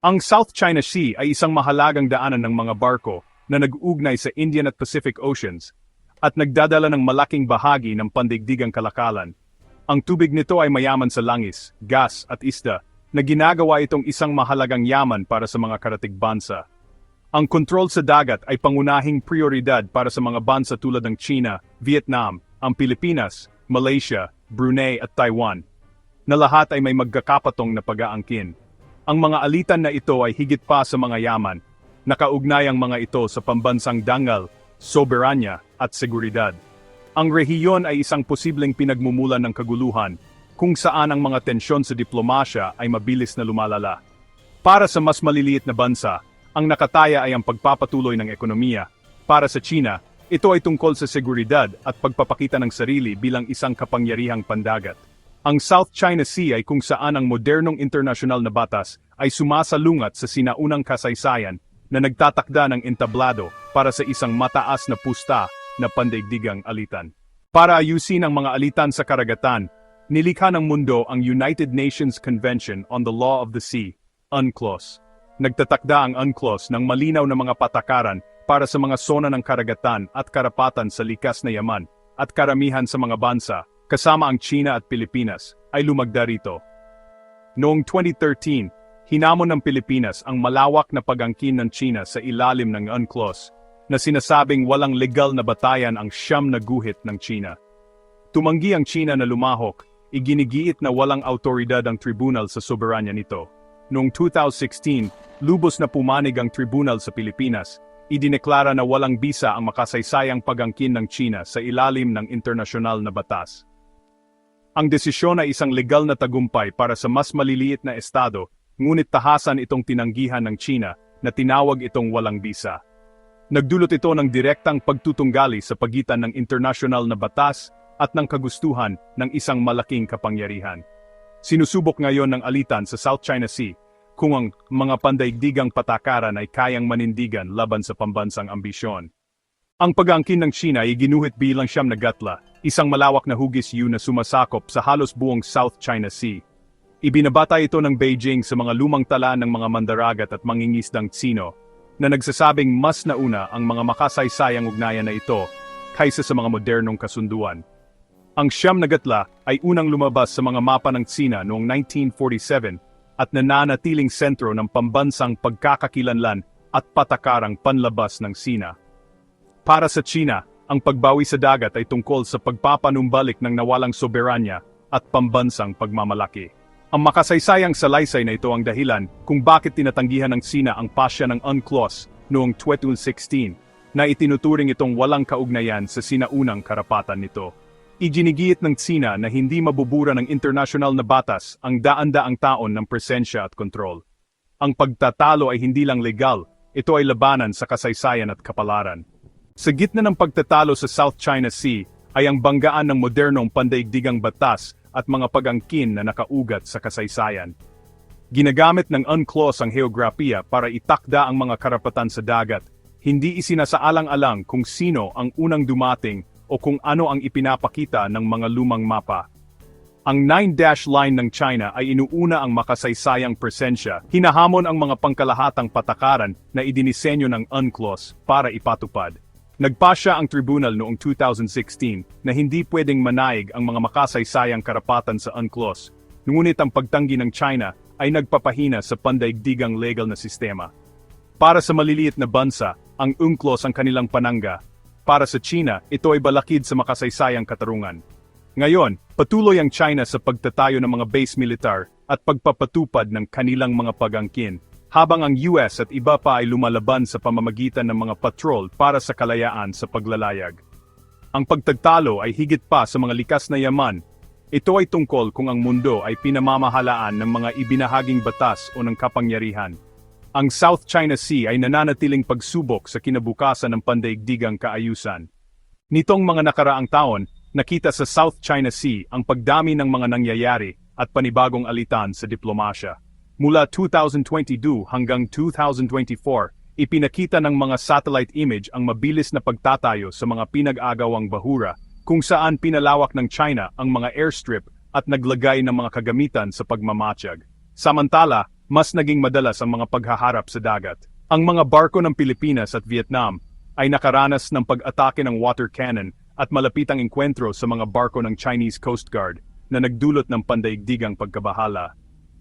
Ang South China Sea ay isang mahalagang daanan ng mga barko na nag-uugnay sa Indian at Pacific Oceans at nagdadala ng malaking bahagi ng pandaigdigang kalakalan. Ang tubig nito ay mayaman sa langis, gas at isda na ginagawa itong isang mahalagang yaman para sa mga karatig bansa. Ang kontrol sa dagat ay pangunahing prioridad para sa mga bansa tulad ng China, Vietnam, ang Pilipinas, Malaysia, Brunei at Taiwan, na lahat ay may magkakapatong na pag-aangkin. Ang mga alitan na ito ay higit pa sa mga yaman. Nakaugnay ang mga ito sa pambansang dangal, soberanya at seguridad. Ang rehiyon ay isang posibleng pinagmumulan ng kaguluhan, kung saan ang mga tensyon sa diplomasya ay mabilis na lumalala. Para sa mas maliliit na bansa, ang nakataya ay ang pagpapatuloy ng ekonomiya. Para sa China, ito ay tungkol sa seguridad at pagpapakita ng sarili bilang isang kapangyarihang pandagat. Ang South China Sea ay kung saan ang modernong internasyonal na batas ay sumasalungat sa sinaunang kasaysayan na nagtatakda ng entablado para sa isang mataas na pusta na pandaigdigang alitan. Para ayusin ang mga alitan sa karagatan, nilikha ng mundo ang United Nations Convention on the Law of the Sea, UNCLOS. Nagtatakda ang UNCLOS ng malinaw na mga patakaran para sa mga sona ng karagatan at karapatan sa likas na yaman, at karamihan sa mga bansa, kasama ang China at Pilipinas, ay lumagda rito. Noong 2013, hinamon ng Pilipinas ang malawak na pag-angkin ng China sa ilalim ng UNCLOS, na sinasabing walang legal na batayan ang siyam na guhit ng China. Tumanggi ang China na lumahok, iginigiit na walang awtoridad ang tribunal sa soberanya nito. Noong 2016, lubos na pumanig ang tribunal sa Pilipinas, idineklara na walang bisa ang makasaysayang pag-angkin ng China sa ilalim ng internasyonal na batas. Ang desisyon ay isang legal na tagumpay para sa mas maliliit na estado, ngunit tahasan itong tinanggihan ng China na tinawag itong walang bisa. Nagdulot ito ng direktang pagtutunggali sa pagitan ng internasyonal na batas at ng kagustuhan ng isang malaking kapangyarihan. Sinusubok ngayon ng alitan sa South China Sea kung ang mga pandaigdigang patakaran ay kayang manindigan laban sa pambansang ambisyon. Ang pag-aangkin ng China ay ginuhit bilang siyam na gatla, isang malawak na hugis na sumasakop sa halos buong South China Sea. Ibinabata ito ng Beijing sa mga lumang tala ng mga mandaragat at mangingisdang Tsino, na nagsasabing mas nauna ang mga makasaysayang ugnayan na ito kaysa sa mga modernong kasunduan. Ang siyam na gatla ay unang lumabas sa mga mapa ng Tsina noong 1947 at nananatiling sentro ng pambansang pagkakakilanlan at patakarang panlabas ng Tsina. Para sa China, ang pagbawi sa dagat ay tungkol sa pagpapanumbalik ng nawalang soberanya at pambansang pagmamalaki. Ang makasaysayang salaysay na ito ang dahilan kung bakit tinatanggihan ng Tsina ang pasya ng UNCLOS noong 2016 na itinuturing itong walang kaugnayan sa sinaunang karapatan nito. Iginigiit ng Tsina na hindi mabubura ng internasyonal na batas ang daan-daang taon ng presensya at kontrol. Ang pagtatalo ay hindi lang legal, ito ay labanan sa kasaysayan at kapalaran. Sa gitna ng pagtatalo sa South China Sea ay ang banggaan ng modernong pandaigdigang batas at mga pag-angkin na nakaugat sa kasaysayan. Ginagamit ng UNCLOS ang heograpiya para itakda ang mga karapatan sa dagat, hindi isinasaalang-alang kung sino ang unang dumating o kung ano ang ipinapakita ng mga lumang mapa. Ang 9-dash line ng China ay inuuna ang makasaysayang presensya, hinahamon ang mga pangkalahatang patakaran na idinisenyo ng UNCLOS para ipatupad. Nagpasya ang tribunal noong 2016 na hindi pwedeng manaig ang mga makasaysayang karapatan sa UNCLOS, ngunit ang pagtanggi ng China ay nagpapahina sa pandaigdigang legal na sistema. Para sa maliliit na bansa, ang UNCLOS ang kanilang panangga. Para sa China, ito ay balakid sa makasaysayang katarungan. Ngayon, patuloy ang China sa pagtatayo ng mga base militar at pagpapatupad ng kanilang mga pag-angkin, habang ang US at iba pa ay lumalaban sa pamamagitan ng mga patrol para sa kalayaan sa paglalayag. Ang pagtatalo ay higit pa sa mga likas na yaman. Ito ay tungkol kung ang mundo ay pinamamahalaan ng mga ibinahaging batas o ng kapangyarihan. Ang South China Sea ay nananatiling pagsubok sa kinabukasan ng pandaigdigang kaayusan. Nitong mga nakaraang taon, nakita sa South China Sea ang pagdami ng mga nangyayari at panibagong alitan sa diplomasya. Mula 2022 hanggang 2024, ipinakita ng mga satellite image ang mabilis na pagtatayo sa mga pinag-agawang bahura, kung saan pinalawak ng China ang mga airstrip at naglagay ng mga kagamitan sa pagmamatsyag. Samantala, mas naging madalas ang mga paghaharap sa dagat. Ang mga barko ng Pilipinas at Vietnam ay nakaranas ng pag-atake ng water cannon at malapitang engkwentro sa mga barko ng Chinese Coast Guard na nagdulot ng pandaigdigang pagkabahala.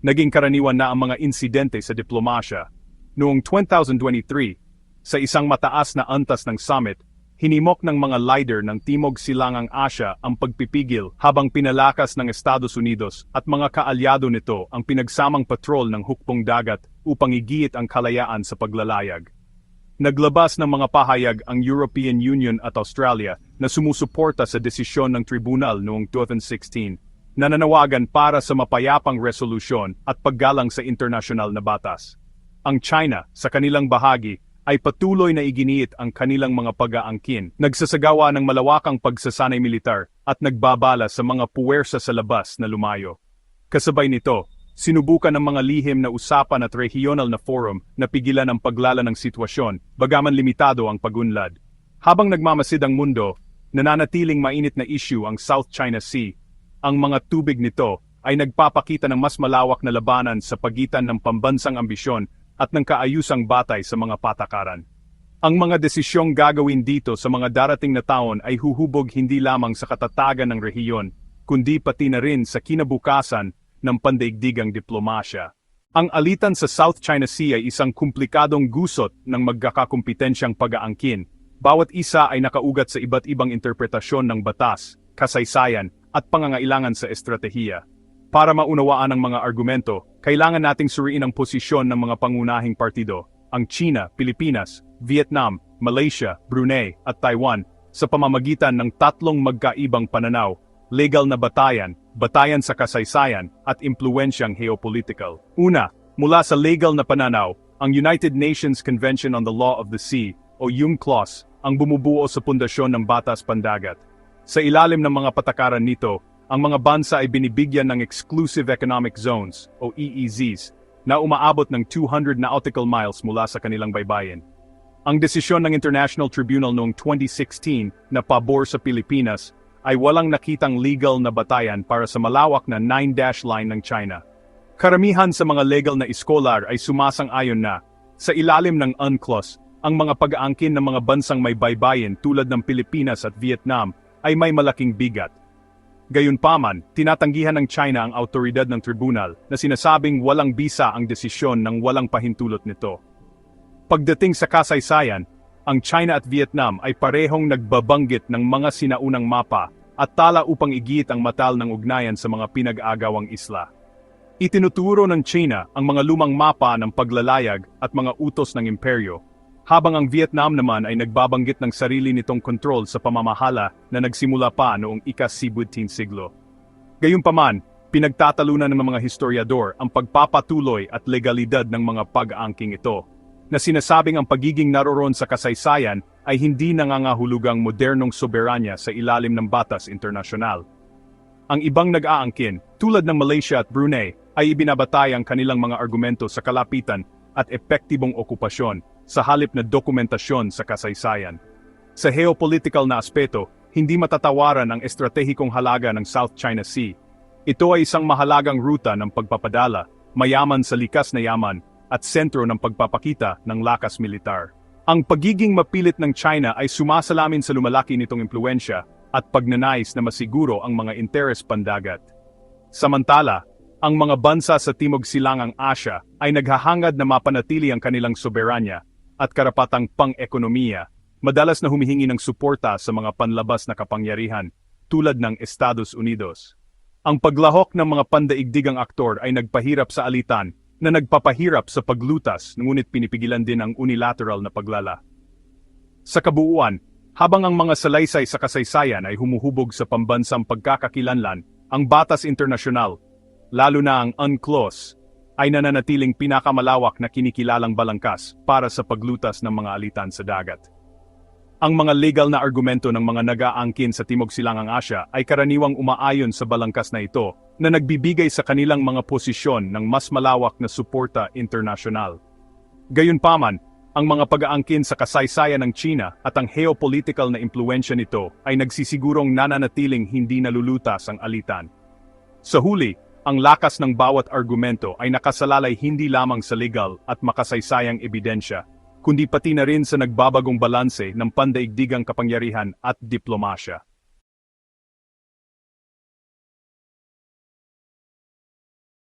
Naging karaniwan na ang mga insidente sa diplomasya. Noong 2023, sa isang mataas na antas ng summit, hinimok ng mga leader ng Timog Silangang Asya ang pagpipigil habang pinalakas ng Estados Unidos at mga kaalyado nito ang pinagsamang patrol ng hukbong dagat upang igiit ang kalayaan sa paglalayag. Naglabas ng mga pahayag ang European Union at Australia na sumusuporta sa desisyon ng tribunal noong 2016, na nanawagan para sa mapayapang resolusyon at paggalang sa internasyonal na batas. Ang China, sa kanilang bahagi, ay patuloy na iginiit ang kanilang mga pag-aangkin, nagsasagawa ng malawakang pagsasanay militar at nagbabala sa mga puwersa sa labas na lumayo. Kasabay nito, sinubukan ng mga lihim na usapan at regional na forum na pigilan ang paglala ng sitwasyon, bagaman limitado ang pagunlad. Habang nagmamasid ang mundo, nananatiling mainit na issue ang South China Sea. Ang mga tubig nito ay nagpapakita ng mas malawak na labanan sa pagitan ng pambansang ambisyon at ng kaayusang batay sa mga patakaran. Ang mga desisyong gagawin dito sa mga darating na taon ay huhubog hindi lamang sa katatagan ng rehiyon, kundi pati na rin sa kinabukasan ng pandaigdigang diplomasya. Ang alitan sa South China Sea ay isang komplikadong gusot ng magkakakumpetensyang pag-aangkin. Bawat isa ay nakaugat sa iba't ibang interpretasyon ng batas, kasaysayan, at pangangailangan sa estratehiya. Para maunawaan ang mga argumento, kailangan nating suriin ang posisyon ng mga pangunahing partido, ang China, Pilipinas, Vietnam, Malaysia, Brunei, at Taiwan, sa pamamagitan ng tatlong magkaibang pananaw: legal na batayan, batayan sa kasaysayan, at impluensyang geopolitical. Una, mula sa legal na pananaw, ang United Nations Convention on the Law of the Sea, o UNCLOS, ang bumubuo sa pundasyon ng batas pandagat. Sa ilalim ng mga patakaran nito, ang mga bansa ay binibigyan ng Exclusive Economic Zones, o EEZs, na umaabot ng 200 nautical miles mula sa kanilang baybayin. Ang desisyon ng International Tribunal noong 2016 na pabor sa Pilipinas ay walang nakitang legal na batayan para sa malawak na 9-dash line ng China. Karamihan sa mga legal na iskolar ay sumasang-ayon na, sa ilalim ng UNCLOS, ang mga pag-aangkin ng mga bansang may baybayin tulad ng Pilipinas at Vietnam ay may malaking bigat. Gayunpaman, tinatanggihan ng China ang awtoridad ng tribunal na sinasabing walang bisa ang desisyon ng walang pahintulot nito. Pagdating sa kasaysayan, ang China at Vietnam ay parehong nagbabanggit ng mga sinaunang mapa at tala upang igiit ang matal ng ugnayan sa mga pinag-agawang isla. Itinuturo ng China ang mga lumang mapa ng paglalayag at mga utos ng imperyo, habang ang Vietnam naman ay nagbabanggit ng sarili nitong kontrol sa pamamahala na nagsimula pa noong ika-17 siglo. Gayunpaman, pinagtatalunan ng mga historiador ang pagpapatuloy at legalidad ng mga pag-aangking ito, na sinasabing ang pagiging naroroon sa kasaysayan ay hindi nangangahulugang modernong soberanya sa ilalim ng batas internasyonal. Ang ibang nag-aangkin, tulad ng Malaysia at Brunei, ay ibinabatay ang kanilang mga argumento sa kalapitan at epektibong okupasyon, sa halip na dokumentasyon sa kasaysayan. Sa geopolitical na aspeto, hindi matatawaran ang estratehikong halaga ng South China Sea. Ito ay isang mahalagang ruta ng pagpapadala, mayaman sa likas na yaman, at sentro ng pagpapakita ng lakas militar. Ang pagiging mapilit ng China ay sumasalamin sa lumalaki nitong impluensya at pagnanais na masiguro ang mga interes pandagat. Samantala, ang mga bansa sa Timog Silangang Asya ay naghahangad na mapanatili ang kanilang soberanya at karapatang pang-ekonomiya, madalas na humihingi ng suporta sa mga panlabas na kapangyarihan, tulad ng Estados Unidos. Ang paglahok ng mga pandaigdigang aktor ay nagpahirap sa alitan, na nagpapahirap sa paglutas, ngunit pinipigilan din ang unilateral na paglala. Sa kabuuan, habang ang mga salaysay sa kasaysayan ay humuhubog sa pambansang pagkakakilanlan, ang batas internasyonal, lalo na ang UNCLOS, ay nananatiling pinakamalawak na kinikilalang balangkas para sa paglutas ng mga alitan sa dagat. Ang mga legal na argumento ng mga nag-aangkin sa Timog Silangang Asya ay karaniwang umaayon sa balangkas na ito, na nagbibigay sa kanilang mga posisyon ng mas malawak na suporta internasyonal. Gayunpaman, ang mga pag-aangkin sa kasaysayan ng China at ang geopolitical na impluensya nito ay nagsisigurong nananatiling hindi nalulutas ang alitan. Sa huli, Ang lakas ng bawat argumento ay nakasalalay hindi lamang sa legal at makasaysayang ebidensya, kundi pati na rin sa nagbabagong balanse ng pandaigdigang kapangyarihan at diplomasya.